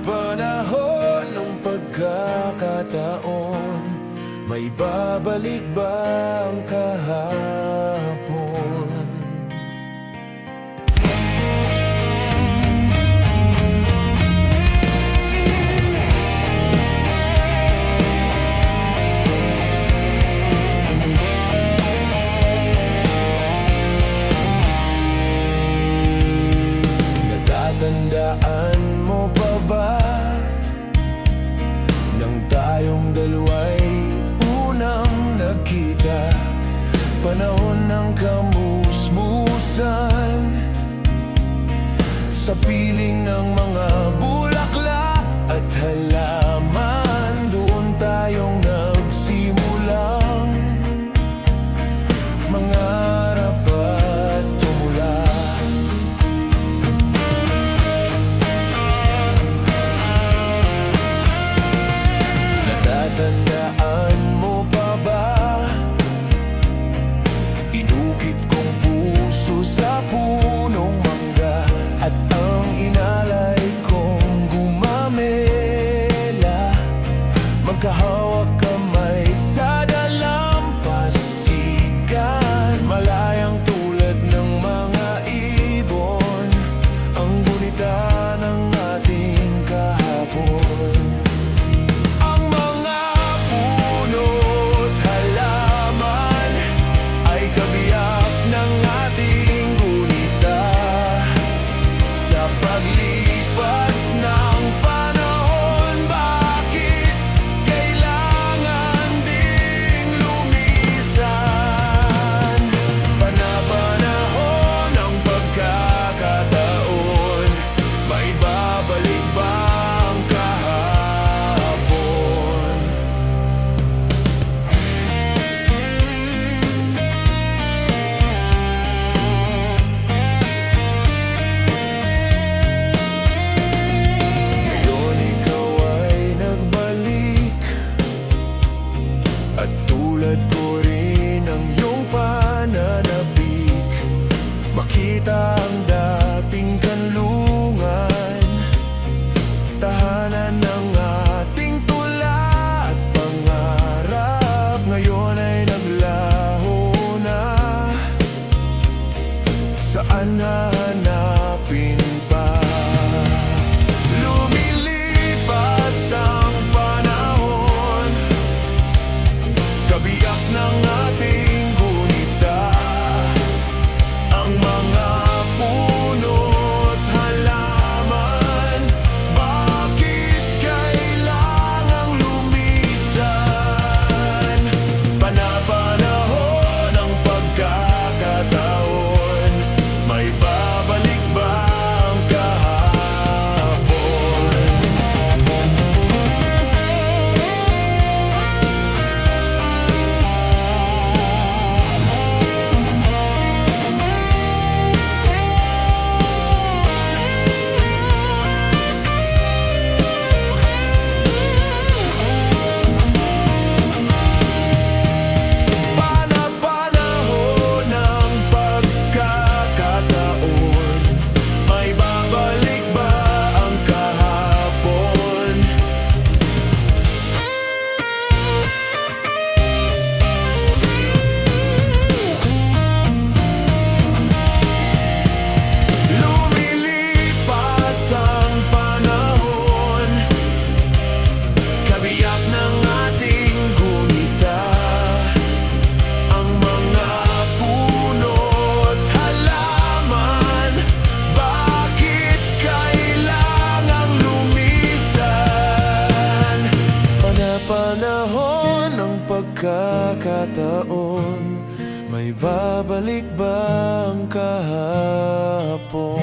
Panahon ng pagkakataon, may babalik ba ang kahapon? Natatandaan mo pa ba nang tayong dalawa'y unang nagkita? Panahon ng kamusmusan, sa piling ng mga bulaklak at halaman, doon tayong nagsimulang mangarap at tumula. Natatandaan mo pa ba? Inukit kong puso sa punong mangga, at ang inalay kong gumamela. Magkahawak kamay sa dalampasigan, malayang tulad ng mga ibon, ang gunita ng ating kahapon. Ang mga puno't halaman ay kabiyak ng ating gunita. Sa paglipas ng panahon, bakit kailangan ding lumisan? Panapanahon ng pagkakataon, may babalik ba ang kahapon? Ngayon ikaw ay nagbalik, at tulad ko rin ang iyong pananabik. Makita ang dating kanlungan, tahanan ng ating tula at pangarap. Ngayon ay naglaho na, saan hahanapin pa? Lumilipas ang panahon, kabiyak ng ating gunita. Ang mga puno't halaman, bakit kailangang lumisan? Panapanahon ng pagkakataon, may babalik ba ang kahapon? Panahon ng pagkakataon, may babalik ba ang kahapon? Lumilipas ang panahon, kabiyak ng ating gunita. Ang mga puno't halaman, bakit kailangang lumisan? Panapanahon ng pagkakataon, may babalik ba ang kahapon?